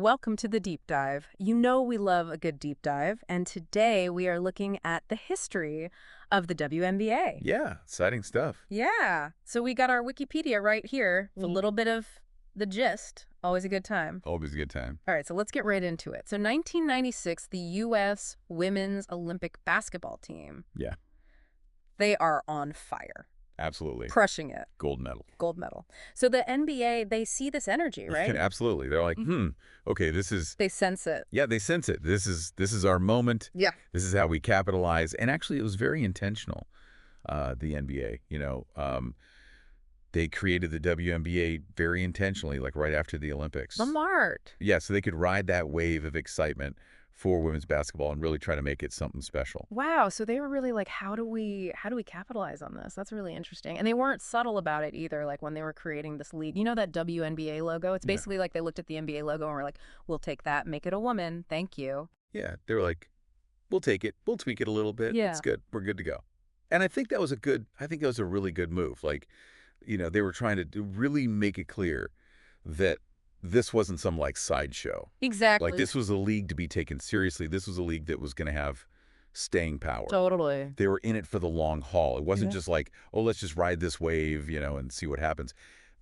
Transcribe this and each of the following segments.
Welcome to the deep dive. You know we love a good deep dive, and today we are looking at the history of the WNBA. Yeah, exciting stuff. Yeah. So we got our Wikipedia right here with a little bit of the gist. Always a good time. Always a good time. All right, so let's get right into it. So 1996, the U.S. Women's Olympic basketball team. Yeah, They are on fire. absolutely. Crushing it. Gold medal. Gold medal. So the NBA, they see this energy, right? Absolutely. They're like, okay, this is... They sense it. Yeah, they sense it. This is our moment. Yeah. This is how we capitalize. And actually, it was very intentional, the NBA. They created the WNBA very intentionally, like right after the Olympics. Smart. Yeah, so they could ride that wave of excitement for women's basketball and really try to make it something special. Wow, so they were really like, how do we capitalize on this? That's really interesting. And they weren't subtle about it either, like when they were creating this league. You know that WNBA logo? It's basically like they looked at the NBA logo and were like, we'll take that, make it a woman. Thank you. Yeah, they were like, we'll take it. We'll tweak it a little bit. Yeah. It's good. We're good to go. And I think that was a really good move. Like, they were trying to really make it clear that this wasn't some like sideshow. Exactly. Like this was a league to be taken seriously. This was a league that was going to have staying power. Totally. They were in it for the long haul. It wasn't just like, oh, let's just ride this wave, and see what happens.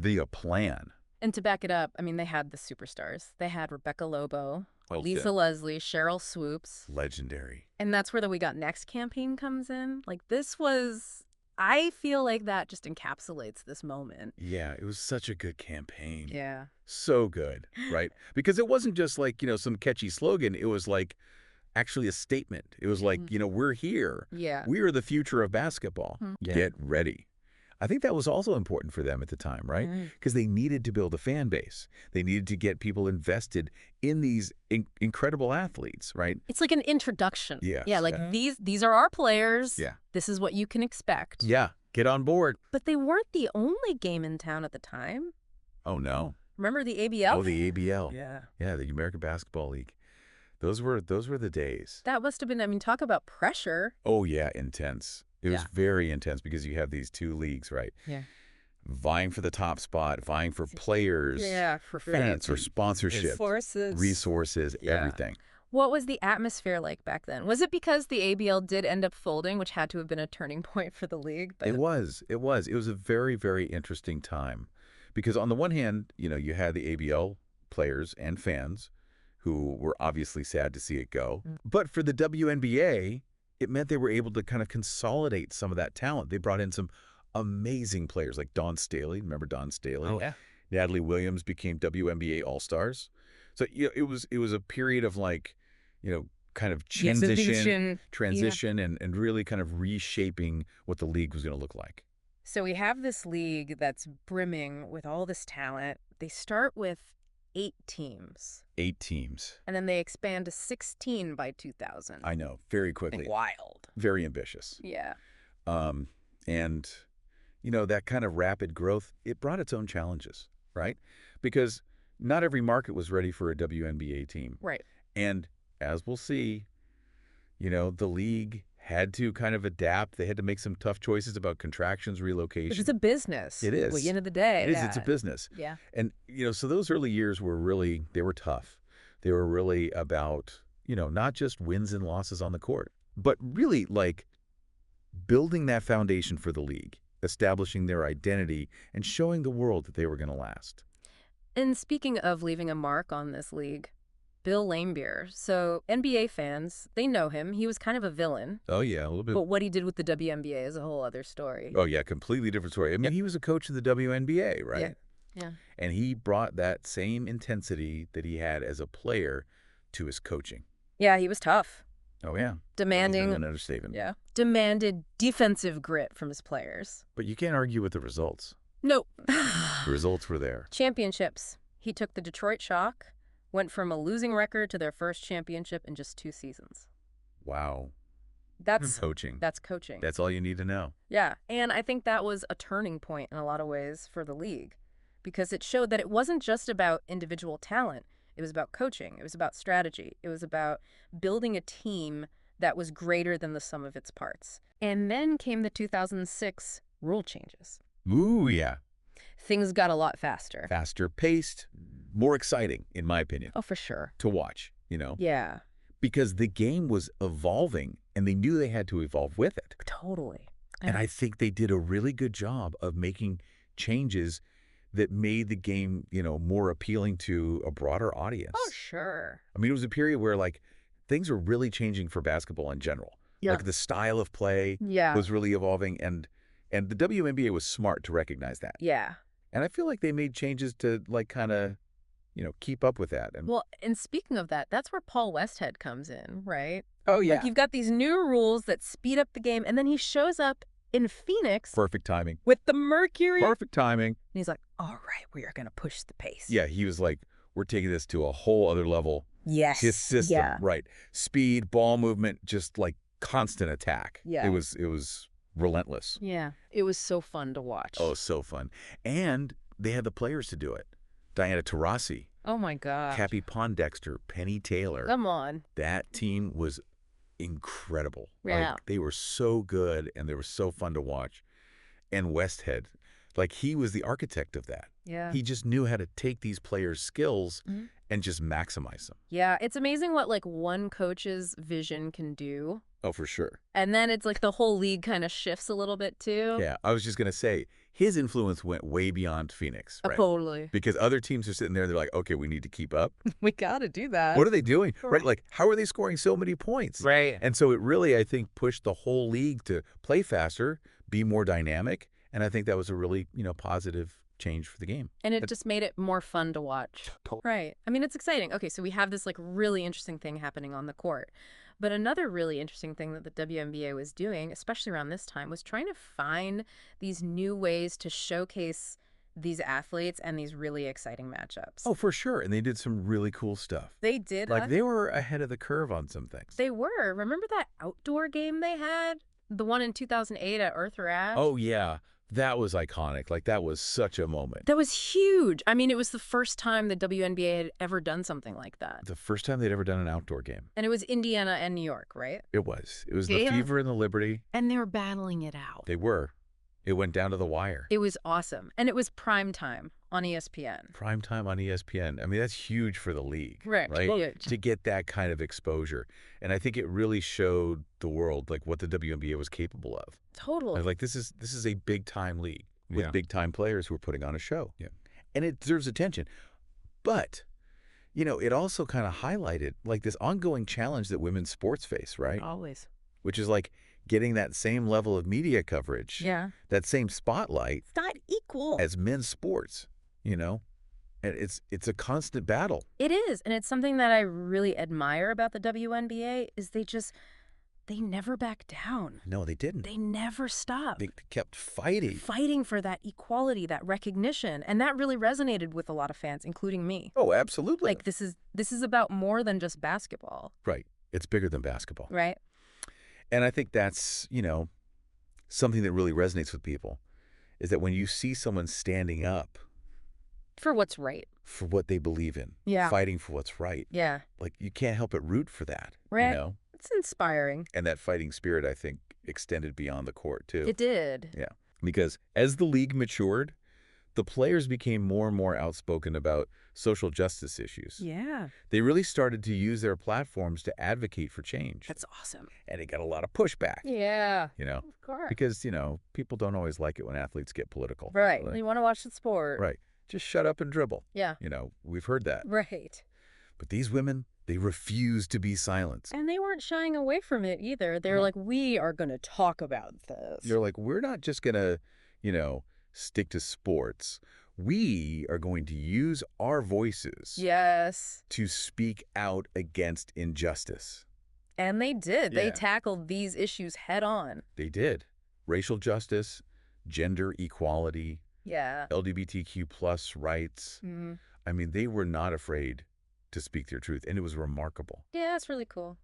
A plan. And to back it up, I mean, they had the superstars. They had Rebecca Lobo, Lisa Yeah. Leslie, Sheryl Swoopes. Legendary. And that's where the We Got Next campaign comes in. Like this was, I feel like that just encapsulates this moment. Yeah, it was such a good campaign. Yeah. So good, right? Because it wasn't just like, some catchy slogan. It was like actually a statement. It was like, we're here. Yeah. We are the future of basketball. Yeah. Get ready. I think that was also important for them at the time, right? Because they needed to build a fan base. They needed to get people invested in these incredible athletes, right? It's like an introduction. Yes, Yeah, like yeah. these are our players. Yeah. This is what you can expect. Yeah, get on board. But they weren't the only game in town at the time. Oh, no. Remember the ABL? Oh, the ABL. Yeah. Yeah, the American Basketball League. Those were the days. That must have been, I mean, talk about pressure. Oh, yeah, intense. It was very intense because you have these two leagues, right? Yeah. Vying for the top spot, vying for players, for fans, for sponsorship, resources, everything. What was the atmosphere like back then? Was it because the ABL did end up folding, which had to have been a turning point for the league? It was. It was a very, very interesting time. Because on the one hand, you had the ABL players and fans who were obviously sad to see it go. But for the WNBA, it meant they were able to kind of consolidate some of that talent. They brought in some amazing players like Dawn Staley. Remember Dawn Staley? Oh, yeah. Natalie Williams became WNBA All-Stars. So it was a period of like, kind of transition and really kind of reshaping what the league was going to look like. So we have this league that's brimming with all this talent. They start with 8 teams. 8 teams. And then they expand to 16 by 2000. I know, very quickly. Wild. Very ambitious. Yeah. And, that kind of rapid growth, it brought its own challenges, right? Because not every market was ready for a WNBA team. Right. And as we'll see, the league had to kind of adapt. They had to make some tough choices about contractions, relocation. It's a business. It is. At the end of the day. It is. It's a business. Yeah. And, so those early years they were tough. They were really about, not just wins and losses on the court, but really like building that foundation for the league, establishing their identity and showing the world that they were going to last. And speaking of leaving a mark on this league, Bill Laimbeer. So NBA fans, they know him. He was kind of a villain. Oh, yeah, a little bit. But what he did with the WNBA is a whole other story. Oh, yeah, completely different story. I mean, he was a coach of the WNBA, right? Yeah. And he brought that same intensity that he had as a player to his coaching. Yeah, he was tough. Oh, yeah. Demanding. An understatement. Yeah. Demanded defensive grit from his players. But you can't argue with the results. Nope. The results were there. Championships. He took the Detroit Shock, went from a losing record to their first championship in just 2 seasons. Wow. That's coaching. That's coaching. That's all you need to know. Yeah, and I think that was a turning point in a lot of ways for the league because it showed that it wasn't just about individual talent. It was about coaching. It was about strategy. It was about building a team that was greater than the sum of its parts. And then came the 2006 rule changes. Ooh, yeah. Things got a lot faster. Faster paced, more exciting, in my opinion, Oh, for sure. to watch, Yeah, because the game was evolving and they knew they had to evolve with it. totally. And I think they did a really good job of making changes that made the game, more appealing to a broader audience. Oh, sure. I mean, it was a period where, like, things were really changing for basketball in general. Yeah. Like, the style of play Yeah. was really evolving, and the WNBA was smart to recognize that. Yeah. And I feel like they made changes to, like, kind of, keep up with that. And Well, and speaking of that, that's where Paul Westhead comes in, right? oh, yeah. Like, you've got these new rules that speed up the game, and then he shows up in Phoenix Perfect timing. with the Mercury. Perfect timing. And he's like, all right, we are going to push the pace. Yeah, he was like, we're taking this to a whole other level. Yes. His system, Yeah. right. Speed, ball movement, just like constant attack. Yeah. It was relentless. Yeah. It was so fun to watch. Oh, so fun. And they had the players to do it. Diana Taurasi, Oh my God. Cappie Pondexter, Penny Taylor. Come on. That team was incredible. Yeah. Like, they were so good and they were so fun to watch. And Westhead, like, he was the architect of that. Yeah. He just knew how to take these players' skills Mhm. and just maximize them. Yeah. It's amazing what like one coach's vision can do. Oh, for sure. And then it's like the whole league kind of shifts a little bit too. Yeah, I was just going to say, his influence went way beyond Phoenix, right? Totally. Because other teams are sitting there, they're like, okay, we need to keep up. We got to do that. What are they doing? Right. Right. Like, how are they scoring so many points? Right. And so it really, I think, pushed the whole league to play faster, be more dynamic. And I think that was a really, positive change for the game. And it just made it more fun to watch. Right. I mean, it's exciting. Okay, so we have this like really interesting thing happening on the court. But another really interesting thing that the WNBA was doing, especially around this time, was trying to find these new ways to showcase these athletes and these really exciting matchups. Oh, for sure. And they did some really cool stuff. They did. Like, they were ahead of the curve on some things. They were. Remember that outdoor game they had? The one in 2008 at Earther Ave? Oh, yeah. That was iconic. Like, that was such a moment. That was huge. I mean, it was the first time the WNBA had ever done something like that. The first time they'd ever done an outdoor game. And it was Indiana and New York, right? It was. It was the Yeah. Fever and the Liberty. And they were battling it out. They were. It went down to the wire. It was awesome. And it was prime time on ESPN. Prime time on ESPN. I mean, that's huge for the league. Right. Huge. To get that kind of exposure. And I think it really showed the world, like, what the WNBA was capable of. Totally. Like, this is a big-time league with Yeah. big-time players who are putting on a show. Yeah. And it deserves attention. But, it also kind of highlighted, like, this ongoing challenge that women's sports face, right? Always. Which is, like, getting that same level of media coverage, Yeah. that same spotlight It's not equal. as men's sports, And it's a constant battle. It is. And it's something that I really admire about the WNBA is they never back down. No, they didn't. They never stop. They kept fighting. Fighting for that equality, that recognition. And that really resonated with a lot of fans, including me. Oh, absolutely. Like, this is about more than just basketball, Right. It's bigger than basketball. right? And I think that's, something that really resonates with people is that when you see someone standing up For what's right. for what they believe in, Yeah. fighting for what's right, Yeah. like, you can't help but root for that, Right. It's inspiring. And that fighting spirit, I think, extended beyond the court, too. It did. Yeah. Because as the league matured, the players became more and more outspoken about social justice issues. Yeah. They really started to use their platforms to advocate for change. That's awesome. And it got a lot of pushback, Yeah. Of course. because, people don't always like it when athletes get political. Right. Like, You want to watch the sport. right. Just shut up and dribble. Yeah. We've heard that. Right. But these women, they refused to be silenced. And they weren't shying away from it either. They're No. like, we are going to talk about this. They're like, we're not just going to, stick to sports. We are going to use our voices Yes. to speak out against injustice. And they did. They Yeah. tackled these issues head on. They did. Racial justice, gender equality, Yeah. LGBTQ plus rights. Mhm. I mean, they were not afraid to speak their truth. And it was remarkable, Yeah, it's really cool.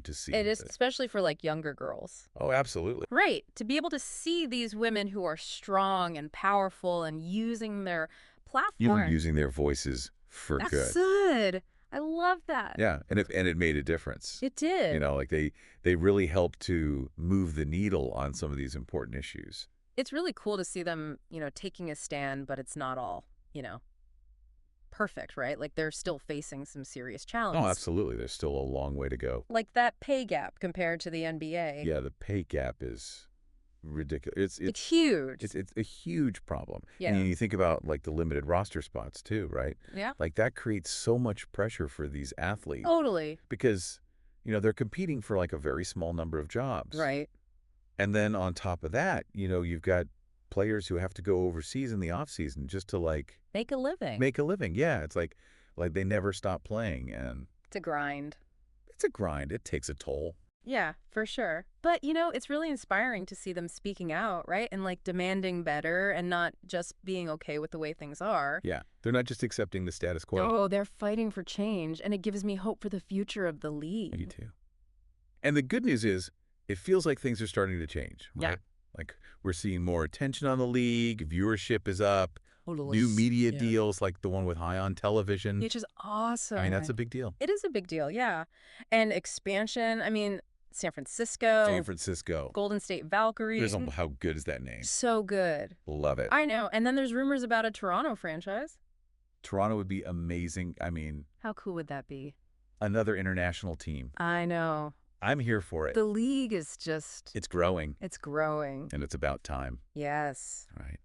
to see. It is, that. especially for like younger girls. Oh, absolutely. Right. To be able to see these women who are strong and powerful and using their platform. Using their voices for That's good. good. I love that. Yeah. And it made a difference. It did. Like they really helped to move the needle on some of these important issues. It's really cool to see them, taking a stand, but it's not all, perfect, right? Like they're still facing some serious Oh, challenges. absolutely. There's still a long way to go. Like that pay gap compared to the NBA. Yeah, the pay gap is ridiculous. It's huge. It's a huge problem. And Yeah. you think about like the limited roster spots too, right? Yeah. Like that creates so much pressure for these athletes Totally. because, they're competing for like a very small number of jobs. Right. And then on top of that, you've got players who have to go overseas in the off season just to like Make a living. make a living. Yeah, it's like they never stop playing, and It's a grind. it's a grind. It takes a toll. Yeah, for sure. But, it's really inspiring to see them speaking out, right? And like demanding better and not just being okay with the way things are. Yeah, they're not just accepting the status quo. Oh, they're fighting for change, and it gives me hope for the future of the league. Me too. And the good news is, it feels like things are starting to change, right? Yeah. Like we're seeing more attention on the league, viewership is up, Totally. new media Yeah. deals like the one with High on Television. Which is awesome. I mean, that's a big deal. It is a big deal, yeah. And expansion, San Francisco, San Francisco. Golden State Valkyries. How good is that name? So good. Love it. I know. And then there's rumors about a Toronto franchise. Toronto would be amazing. I mean, How cool would that be? another international team. I know. I'm here for it. The league is just, It's growing, it's growing. and it's about time, Yes. right?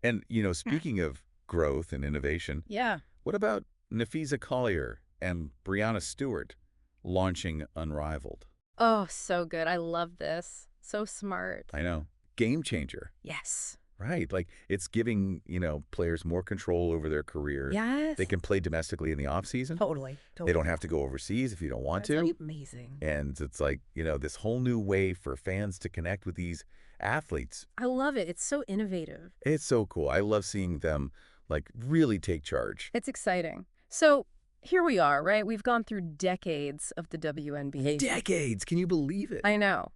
And, speaking of growth and innovation, Yeah. what about Nafisa Collier and Brianna Stewart launching Unrivaled? Oh, so good. I love this. So smart. I know. Game changer, Yes. right? Like, it's giving, players more control over their career. Yes. They can play domestically in the off-season. Totally. They don't have to go overseas if you don't want That's to. amazing. And it's like, this whole new way for fans to connect with these athletes. I love it. It's so innovative. It's so cool. I love seeing them, like, really take charge. It's exciting. So here we are, right? We've gone through decades of the WNBA. Decades. Can you believe it? I know.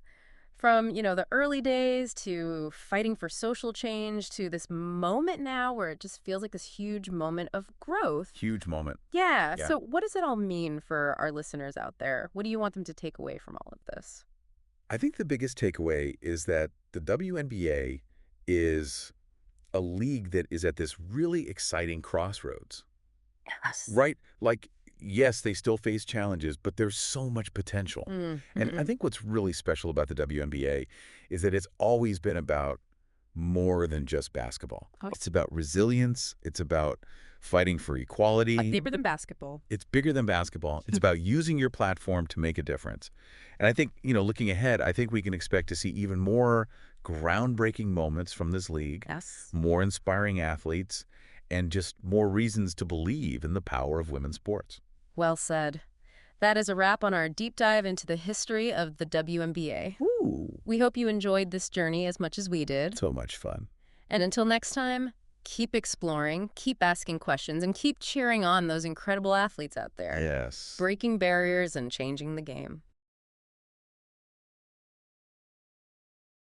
From, the early days to fighting for social change to this moment now where it just feels like this huge moment of growth. Huge moment. Yeah. Yeah. So what does it all mean for our listeners out there? What do you want them to take away from all of this? I think the biggest takeaway is that the WNBA is a league that is at this really exciting crossroads, Yes. right? Like, yes, they still face challenges, but there's so much potential. And I think what's really special about the WNBA is that it's always been about more than just basketball. Oh. It's about resilience. It's about fighting for equality. Deeper than basketball. It's bigger than basketball. It's about using your platform to make a difference. And I think, looking ahead, I think we can expect to see even more groundbreaking moments from this league, Yes. more inspiring athletes, and just more reasons to believe in the power of women's sports. Well said. That is a wrap on our deep dive into the history of the WNBA. Ooh, We hope you enjoyed this journey as much as we did. so much fun. And until next time, keep exploring, keep asking questions, and keep cheering on those incredible athletes out there, Yes. breaking barriers and changing the game.